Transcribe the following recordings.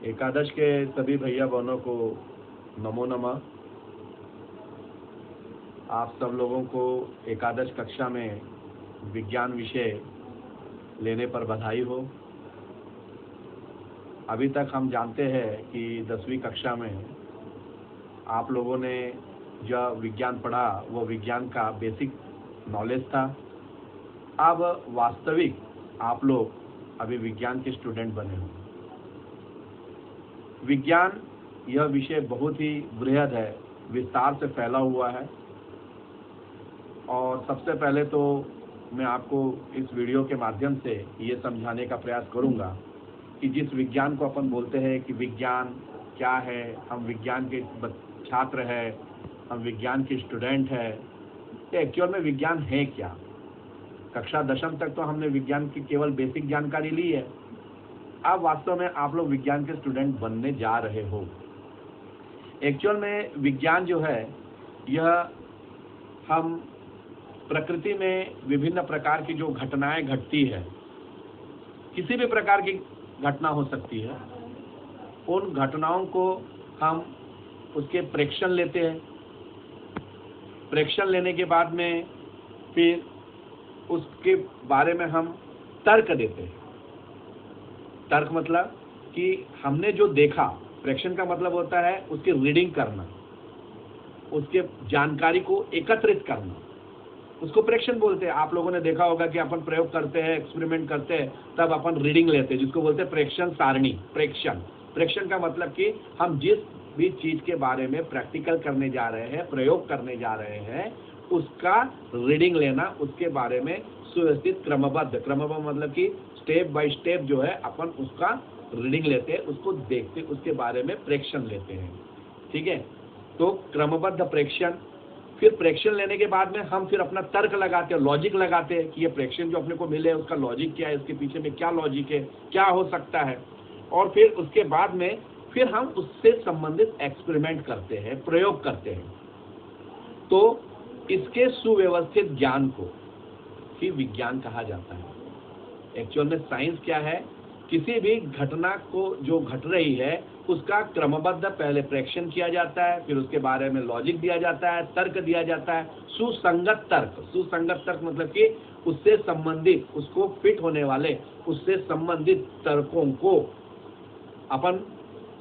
एकादश के सभी भैया बहनों को नमो नमः। आप सब लोगों को एकादश कक्षा में विज्ञान विषय लेने पर बधाई हो। अभी तक हम जानते हैं कि 10वीं कक्षा में आप लोगों ने जो विज्ञान पढ़ा वो विज्ञान का बेसिक नॉलेज था। अब वास्तविक आप लोग अभी विज्ञान के स्टूडेंट बने हो। विज्ञान यह विषय बहुत ही बृहद है, विस्तार से फैला हुआ है। और सबसे पहले तो मैं आपको इस वीडियो के माध्यम से ये समझाने का प्रयास करूँगा कि जिस विज्ञान को अपन बोलते हैं कि विज्ञान क्या है, हम विज्ञान के छात्र हैं, हम विज्ञान के स्टूडेंट हैं, ये एक्चुअल में विज्ञान है क्या। कक्षा 10वीं तक तो हमने विज्ञान की केवल बेसिक जानकारी ली है। अब वास्तव में आप लोग विज्ञान के स्टूडेंट बनने जा रहे हो। एक्चुअल में विज्ञान जो है यह हम प्रकृति में विभिन्न प्रकार की जो घटनाएं घटती है, किसी भी प्रकार की घटना हो सकती है, उन घटनाओं को हम उसके प्रेक्षण लेते हैं। प्रेक्षण लेने के बाद में फिर उसके बारे में हम तर्क देते हैं। तर्क मतलब कि हमने जो देखा, प्रेक्षण का मतलब होता है उसकी रीडिंग करना, उसके जानकारी को एकत्रित करना, उसको प्रेक्षण बोलते हैं। आप लोगों ने देखा होगा कि अपन प्रयोग करते हैं, एक्सपेरिमेंट करते हैं, तब अपन रीडिंग लेते हैं, जिसको बोलते हैं प्रेक्षण सारणी। प्रेक्षण का मतलब कि हम जिस भी चीज के बारे में प्रैक्टिकल करने जा रहे हैं, प्रयोग करने जा रहे हैं, उसका रीडिंग लेना, उसके बारे में सुव्यवस्थित क्रमबद्ध मतलब कि स्टेप बाय स्टेप जो है अपन उसका रीडिंग लेते हैं, उसको देखते, उसके बारे में प्रेक्षण लेते हैं। ठीक है, तो क्रमबद्ध प्रेक्षण। फिर प्रेक्षण लेने के बाद में हम फिर अपना तर्क लगाते हैं, लॉजिक लगाते हैं कि ये प्रेक्षण जो अपने को मिले उसका लॉजिक क्या है, इसके पीछे में क्या लॉजिक है, क्या हो सकता है। और फिर उसके बाद में फिर हम उससे संबंधित एक्सपेरिमेंट करते हैं, प्रयोग करते हैं। तो इसके सुव्यवस्थित ज्ञान को ही विज्ञान कहा जाता है। एक्चुअल में साइंस क्या है, किसी भी घटना को जो घट रही है उसका क्रमबद्ध पहले प्रेक्षण किया जाता है, फिर उसके बारे में लॉजिक दिया जाता है, तर्क दिया जाता है, सुसंगत तर्क मतलब कि उससे संबंधित, उसको फिट होने वाले, उससे संबंधित तर्कों को अपन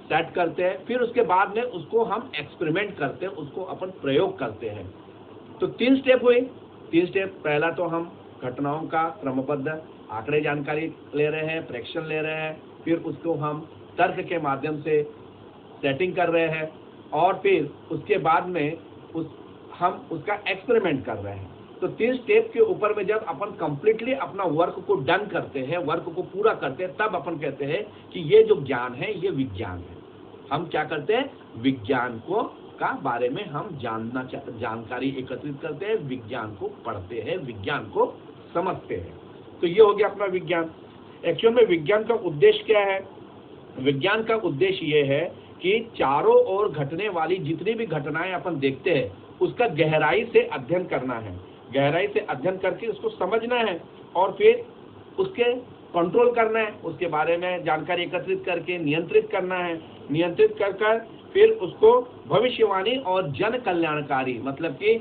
सेट करते हैं। फिर उसके बाद में उसको हम एक्सपेरिमेंट करते हैं, उसको अपन प्रयोग करते हैं। तो 3 स्टेप हुए। 3 स्टेप, पहला तो हम घटनाओं का क्रमबद्ध आंकड़े जानकारी ले रहे हैं, प्रेक्षण ले रहे हैं, फिर उसको हम तर्क के माध्यम से सेटिंग कर रहे हैं, और फिर उसके बाद में हम उसका एक्सपेरिमेंट कर रहे हैं। तो 3 स्टेप के ऊपर में जब अपन कंप्लीटली अपना वर्क को डन करते हैं, वर्क को पूरा करते हैं, तब अपन कहते हैं कि ये जो ज्ञान है ये विज्ञान है। हम क्या करते हैं, विज्ञान को का बारे में हम जानकारी एकत्रित करते हैं, विज्ञान को पढ़ते हैं, विज्ञान को समझते हैं। तो ये हो गया अपना विज्ञान। एक्चुअल में विज्ञान का उद्देश्य क्या है? विज्ञान का उद्देश्य ये है कि चारों ओर घटने वाली जितनी भी घटनाएं अपन देखते हैं उसका गहराई से अध्ययन करना है, गहराई से अध्ययन करके उसको समझना है, और फिर उसके कंट्रोल करना है, उसके बारे में जानकारी एकत्रित करके नियंत्रित करना है, नियंत्रित कर फिर उसको भविष्यवाणी और जन कल्याणकारी मतलब कि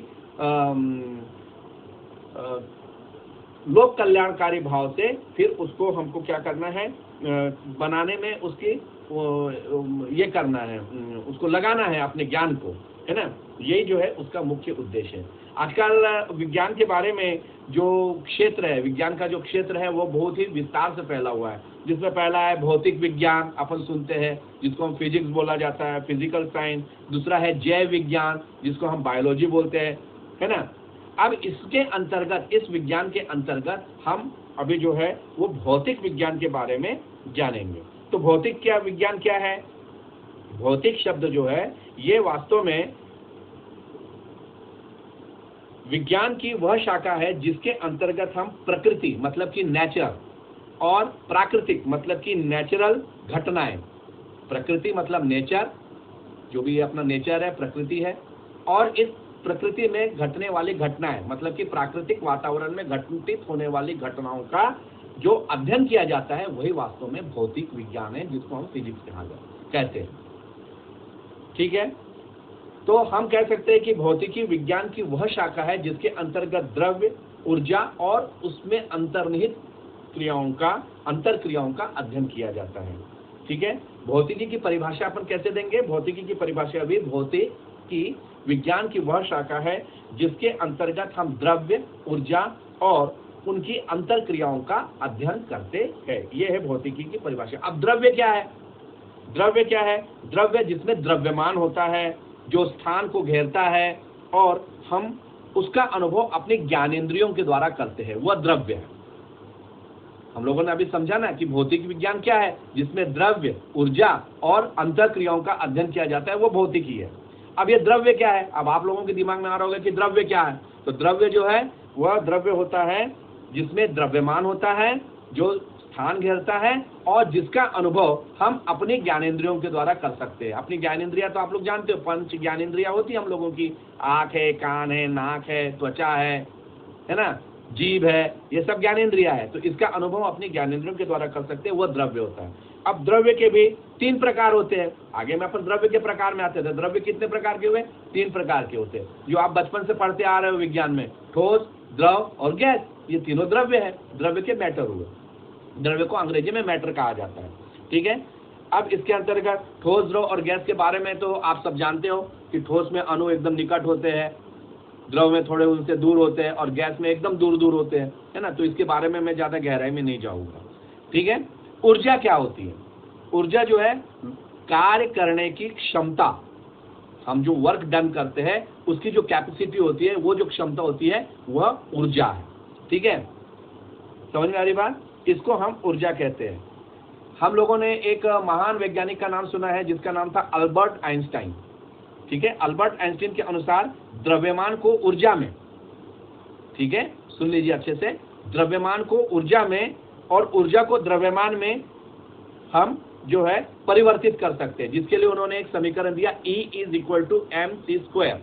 लोक कल्याणकारी भाव से फिर उसको हमको क्या करना है, बनाने में उसकी ये करना है, उसको लगाना है अपने ज्ञान को, है ना। यही जो है उसका मुख्य उद्देश्य है। आजकल विज्ञान के बारे में जो क्षेत्र है, विज्ञान का जो क्षेत्र है वो बहुत ही विस्तार से फैला हुआ है, जिसमें पहला है भौतिक विज्ञान, अपन सुनते हैं, जिसको हम फिजिक्स बोला जाता है, फिजिकल साइंस। दूसरा है जैव विज्ञान, जिसको हम बायोलॉजी बोलते हैं, है ना। अब इसके अंतर्गत, इस विज्ञान के अंतर्गत हम अभी जो है वो भौतिक विज्ञान के बारे में जानेंगे। तो भौतिक विज्ञान क्या है? भौतिक शब्द जो है ये वास्तव में विज्ञान की वह शाखा है जिसके अंतर्गत हम प्रकृति मतलब कि नेचर, और प्राकृतिक मतलब कि नेचुरल घटनाएं, प्रकृति मतलब नेचर, जो भी अपना नेचर है, प्रकृति है, और इस प्रकृति में घटने वाली घटनाएं मतलब कि प्राकृतिक वातावरण में घटित होने वाली घटनाओं का जो अध्ययन किया जाता है वही वास्तव में भौतिक विज्ञान है, जिसको हम फिजिक्स कहते हैं। ठीक है, तो हम कह सकते हैं कि भौतिकी विज्ञान की वह शाखा है जिसके अंतर्गत द्रव्य, ऊर्जा और उसमें अंतर्निहित अंतर क्रियाओं का अध्ययन किया जाता है। ठीक है, भौतिकी की परिभाषा अपन कैसे देंगे? भौतिकी की परिभाषा भी भौतिकी विज्ञान की वह शाखा है जिसके अंतर्गत हम द्रव्य, ऊर्जा और उनकी अंतर क्रियाओं का अध्ययन करते हैं। यह है भौतिकी की परिभाषा। अब द्रव्य क्या है? द्रव्य क्या है? द्रव्य जिसमें द्रव्यमान होता है, जो स्थान को घेरता है और हम उसका अनुभव अपने ज्ञानेंद्रियों के द्वारा करते हैं, वह द्रव्य है। हम लोगों ने अभी समझा ना कि भौतिक विज्ञान क्या है? जिसमें द्रव्य, ऊर्जा और अंतर क्रियाओं का अध्ययन किया जाता है, वो भौतिकी है। अब ये द्रव्य क्या है? अब आप लोगों के दिमाग में आ रहा होगा कि द्रव्य क्या है। तो द्रव्य जो है वह द्रव्य होता है जिसमें द्रव्यमान होता है, जो स्थान घेरता है और जिसका अनुभव हम अपनी ज्ञानेंद्रियों के द्वारा कर सकते हैं। अपनी ज्ञानेंद्रिया तो आप लोग जानते हो, पंच ज्ञानेंद्रिया होती है हम लोगों की। आँख है, कान है, नाक है, त्वचा है ना, जीभ है, ये सब ज्ञानेंद्रिया है। तो इसका अनुभव अपनी ज्ञानेंद्रियों के द्वारा कर सकते हैं, वह द्रव्य होता है। अब द्रव्य के भी 3 प्रकार होते हैं। आगे में अपन द्रव्य के प्रकार में आते थे। द्रव्य कितने प्रकार के हुए? 3 प्रकार के होते हैं, जो आप बचपन से पढ़ते आ रहे हो विज्ञान में। ठोस, द्रव और गैस, ये तीनों द्रव्य है। द्रव्य के मैटर हुए। द्रव्य को अंग्रेजी में मैटर कहा जाता है। ठीक है, अब इसके अंतर्गत ठोस, द्रव और गैस के बारे में तो आप सब जानते हो कि ठोस में अणु एकदम निकट होते हैं, द्रव में थोड़े उनसे दूर होते हैं और गैस में एकदम दूर दूर होते हैं, है ना। तो इसके बारे में मैं ज्यादा गहराई में नहीं जाऊंगा। ठीक है, ऊर्जा क्या होती है? ऊर्जा जो है कार्य करने की क्षमता, हम जो वर्क डन करते हैं उसकी जो कैपेसिटी होती है, वो जो क्षमता होती है वह ऊर्जा है। ठीक है, समझ में आ रही बात? इसको हम ऊर्जा कहते हैं। हम लोगों ने एक महान वैज्ञानिक का नाम सुना है जिसका नाम था अल्बर्ट आइंस्टाइन। ठीक है, अल्बर्ट आइंस्टाइन के अनुसार द्रव्यमान को ऊर्जा में, ठीक है, सुन लीजिए अच्छे से, द्रव्यमान को ऊर्जा में और ऊर्जा को द्रव्यमान में हम जो है परिवर्तित कर सकते हैं, जिसके लिए उन्होंने एक समीकरण दिया, E = mc²,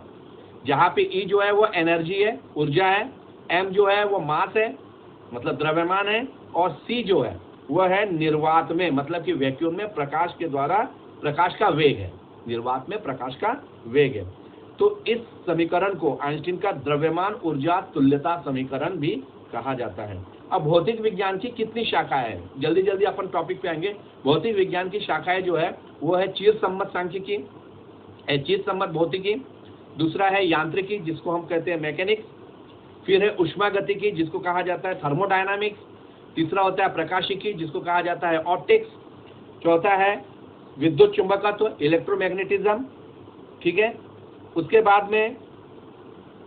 जहां पे E जो है वो एनर्जी है, ऊर्जा है, M जो है वो मास है, मतलब द्रव्यमान है, और C जो है वह है निर्वात में, मतलब कि वैक्यूम में प्रकाश के द्वारा प्रकाश का वेग है। निर्वात में प्रकाश का वेग है। तो इस समीकरण को आइंस्टीन का द्रव्यमान ऊर्जा तुल्यता समीकरण भी कहा जाता है। अब भौतिक विज्ञान की कितनी शाखाएं हैं? जल्दी जल्दी अपन टॉपिक पे आएंगे। भौतिक विज्ञान की शाखाएं जो है वो है चिरसम्मत सांख्यिकी, चिरसम्मत भौतिकी, दूसरा है यांत्रिकी जिसको हम कहते हैं मैकेनिक्स, फिर है उष्मागतिकी जिसको कहा जाता है थर्मोडायनामिक्स, तीसरा होता है प्रकाशिकी जिसको कहा जाता है ऑप्टिक्स, चौथा है विद्युत चुंबकत्व इलेक्ट्रोमैग्नेटिज्म। ठीक है, उसके बाद में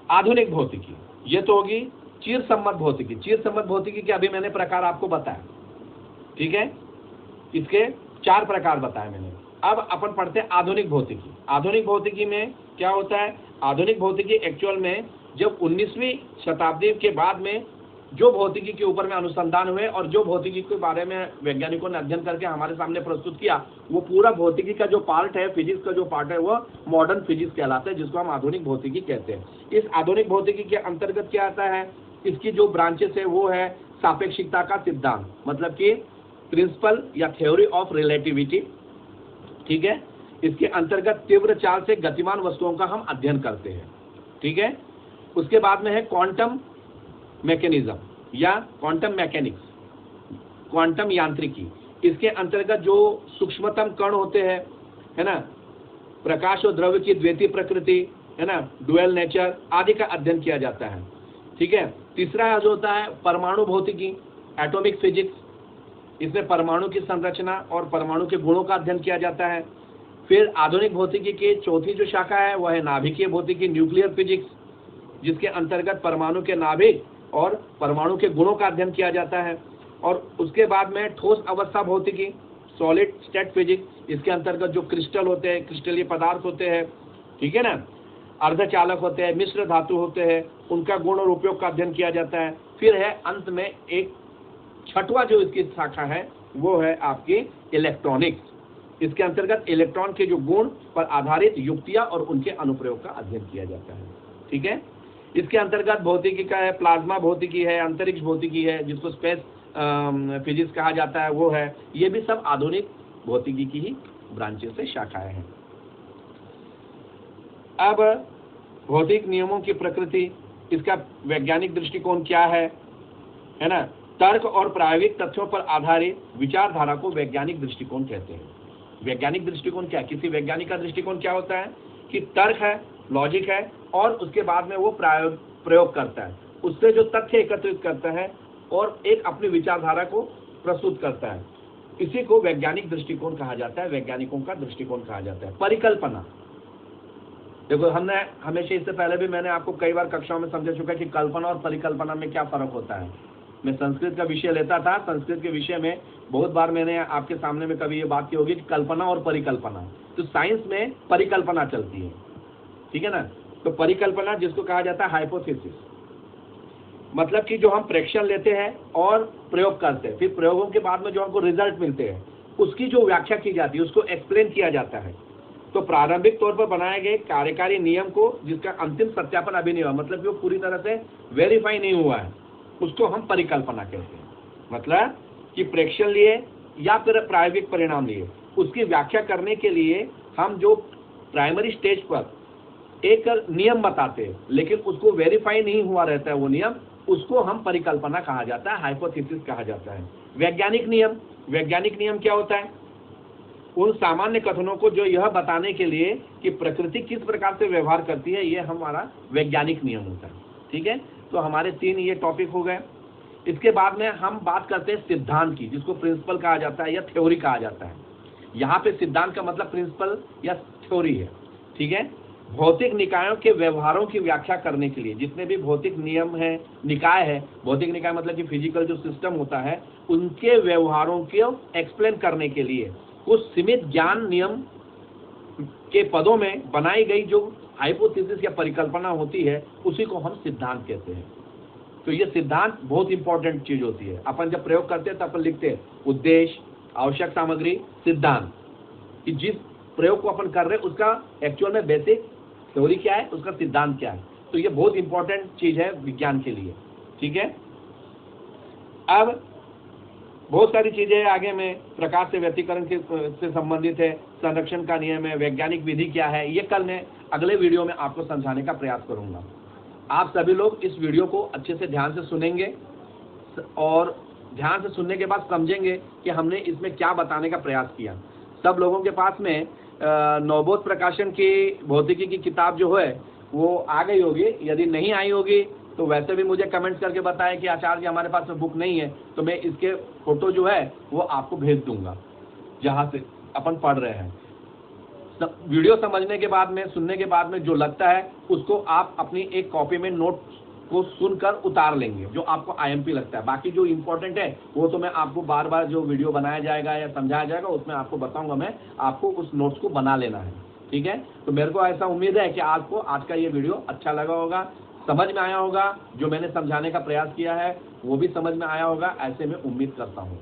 आधुनिक भौतिकी, ये तो होगी चिरसम्मत भौतिकी। चिरसम्मत भौतिकी के अभी मैंने प्रकार आपको बताया। ठीक है, इसके 4 प्रकार बताए मैंने। अब अपन पढ़ते हैं आधुनिक भौतिकी। आधुनिक भौतिकी में क्या होता है? आधुनिक भौतिकी एक्चुअल में जब 19वीं शताब्दी के बाद में जो भौतिकी के ऊपर में अनुसंधान हुए और जो भौतिकी के बारे में वैज्ञानिकों ने अध्ययन करके हमारे सामने प्रस्तुत किया, वो पूरा भौतिकी का जो पार्ट है, फिजिक्स का जो पार्ट है, वो मॉडर्न फिजिक्स कहलाता है, जिसको हम आधुनिक भौतिकी कहते हैं। इस आधुनिक भौतिकी के अंतर्गत क्या आता है? इसकी जो ब्रांचेस है वो है सापेक्षिकता का सिद्धांत, मतलब कि प्रिंसिपल या थ्योरी ऑफ रिलेटिविटी। ठीक है, इसके अंतर्गत तीव्र चाल से गतिमान वस्तुओं का हम अध्ययन करते हैं। ठीक है, उसके बाद में है क्वांटम मैकेनिज्म या क्वांटम मैकेनिक्स, क्वांटम यांत्रिकी। इसके अंतर्गत जो सूक्ष्मतम कण होते हैं, है ना, प्रकाश और द्रव्य की द्वैतीय प्रकृति, है ना, डुअल नेचर आदि का अध्ययन किया जाता है। ठीक है, तीसरा जो होता है परमाणु भौतिकी, एटॉमिक फिजिक्स। इसमें परमाणु की संरचना और परमाणु के गुणों का अध्ययन किया जाता है। फिर आधुनिक भौतिकी की चौथी जो शाखा है वह है नाभिकीय भौतिकी, न्यूक्लियर फिजिक्स, जिसके अंतर्गत परमाणु के नाभिक और परमाणु के गुणों का अध्ययन किया जाता है। और उसके बाद में ठोस अवस्था भौतिकी, सॉलिड स्टेट फिजिक्स। इसके अंतर्गत जो क्रिस्टल होते हैं, क्रिस्टलीय पदार्थ होते हैं, ठीक है ना, अर्धचालक होते हैं, मिश्र धातु होते हैं, उनका गुण और उपयोग का अध्ययन किया जाता है। फिर है अंत में एक छठवां जो इसकी शाखा है वो है आपकी इलेक्ट्रॉनिक्स। इसके अंतर्गत इलेक्ट्रॉन के जो गुण पर आधारित युक्तियां और उनके अनुप्रयोग का अध्ययन किया जाता है। ठीक है, इसके अंतर्गत भौतिकी का है प्लाज्मा भौतिकी है, अंतरिक्ष भौतिकी है जिसको स्पेस फिजिक्स कहा जाता है वो है, ये भी सब आधुनिक भौतिकी की ही ब्रांचेस से शाखाएं हैं। अब भौतिक नियमों की प्रकृति, इसका वैज्ञानिक दृष्टिकोण क्या है ना? तर्क और प्रायोगिक तथ्यों पर आधारित विचारधारा को वैज्ञानिक दृष्टिकोण कहते हैं। वैज्ञानिक दृष्टिकोण क्या है? किसी वैज्ञानिक का दृष्टिकोण क्या होता है कि तर्क है, लॉजिक है, और उसके बाद में वो प्रयोग करता है, उससे जो तथ्य एकत्रित करता है और एक अपनी विचारधारा को प्रस्तुत करता है, इसी को वैज्ञानिक दृष्टिकोण कहा जाता है, वैज्ञानिकों का दृष्टिकोण कहा जाता है। परिकल्पना, देखो हमने हमेशा, इससे पहले भी मैंने आपको कई बार कक्षाओं में समझा चुका है कि कल्पना और परिकल्पना में क्या फर्क होता है। मैं संस्कृत का विषय लेता था, संस्कृत के विषय में बहुत बार मैंने आपके सामने में कभी ये बात की होगी कि कल्पना और परिकल्पना, तो साइंस में परिकल्पना चलती है, ठीक है ना? तो परिकल्पना जिसको कहा जाता है हाइपोथेसिस, मतलब कि जो हम प्रेक्षण लेते हैं और प्रयोग करते हैं, फिर प्रयोगों के बाद में जो हमको रिजल्ट मिलते हैं उसकी जो व्याख्या की जाती है, उसको एक्सप्लेन किया जाता है। तो प्रारंभिक तौर पर बनाए गए कार्यकारी नियम को, जिसका अंतिम सत्यापन अभी नहीं हुआ, मतलब कि वो पूरी तरह से वेरीफाई नहीं हुआ है, उसको हम परिकल्पना कहते हैं। मतलब कि प्रेक्षण लिए या फिर प्रायोगिक परिणाम लिए, उसकी व्याख्या करने के लिए हम जो प्राइमरी स्टेज पर एक नियम बताते हैं, लेकिन उसको वेरीफाई नहीं हुआ रहता है वो नियम, उसको हम परिकल्पना कहा जाता है, हाइपोथेसिस कहा जाता है। वैज्ञानिक नियम, वैज्ञानिक नियम क्या होता है? उन सामान्य कथनों को जो यह बताने के लिए कि प्रकृति किस प्रकार से व्यवहार करती है, ये हमारा वैज्ञानिक नियम होता है। ठीक है, तो हमारे 3 ये टॉपिक हो गए। इसके बाद में हम बात करते हैं सिद्धांत की, जिसको प्रिंसिपल कहा जाता है या थ्योरी कहा जाता है। यहाँ पे सिद्धांत का मतलब प्रिंसिपल या थ्योरी है। ठीक है, भौतिक निकायों के व्यवहारों की व्याख्या करने के लिए, जितने भी भौतिक नियम है, निकाय है, भौतिक निकाय मतलब कि फिजिकल जो सिस्टम होता है, उनके व्यवहारों को एक्सप्लेन करने के लिए कुछ सीमित ज्ञान नियम के पदों में बनाई गई जो हाइपोथेसिस या परिकल्पना होती है, उसी को हम सिद्धांत कहते हैं। तो ये सिद्धांत बहुत इंपॉर्टेंट चीज होती है। अपन जब प्रयोग करते हैं तो अपन लिखते हैं उद्देश्य, आवश्यक सामग्री, सिद्धांत, कि जिस प्रयोग को अपन कर रहे हैं उसका एक्चुअल में बेसिक थ्योरी क्या है, उसका सिद्धांत क्या है। तो ये बहुत इंपॉर्टेंट चीज है विज्ञान के लिए। ठीक है, अब बहुत सारी चीजें आगे में प्रकाश से व्यतिकरण से संबंधित है, संरक्षण का नियम है, वैज्ञानिक विधि क्या है, ये कल मैं अगले वीडियो में आपको समझाने का प्रयास करूंगा। आप सभी लोग इस वीडियो को अच्छे से ध्यान से सुनेंगे और ध्यान से सुनने के बाद समझेंगे कि हमने इसमें क्या बताने का प्रयास किया। सब लोगों के पास में नवबोध प्रकाशन की भौतिकी की किताब जो है वो आ गई होगी। यदि नहीं आई होगी तो वैसे भी मुझे कमेंट्स करके बताएं कि आचार्य जी हमारे पास में बुक नहीं है, तो मैं इसके फोटो जो है वो आपको भेज दूंगा जहाँ से अपन पढ़ रहे हैं। वीडियो समझने के बाद में, सुनने के बाद में जो लगता है उसको आप अपनी एक कॉपी में नोट को सुनकर उतार लेंगे, जो आपको आईएमपी लगता है। बाकी जो इम्पोर्टेंट है वो तो मैं आपको बार बार जो वीडियो बनाया जाएगा या समझाया जाएगा उसमें आपको बताऊंगा, मैं आपको उस नोट्स को बना लेना है। ठीक है, तो मेरे को ऐसा उम्मीद है कि आपको आज का ये वीडियो अच्छा लगा होगा, समझ में आया होगा, जो मैंने समझाने का प्रयास किया है वो भी समझ में आया होगा, ऐसे मैं उम्मीद करता हूँ।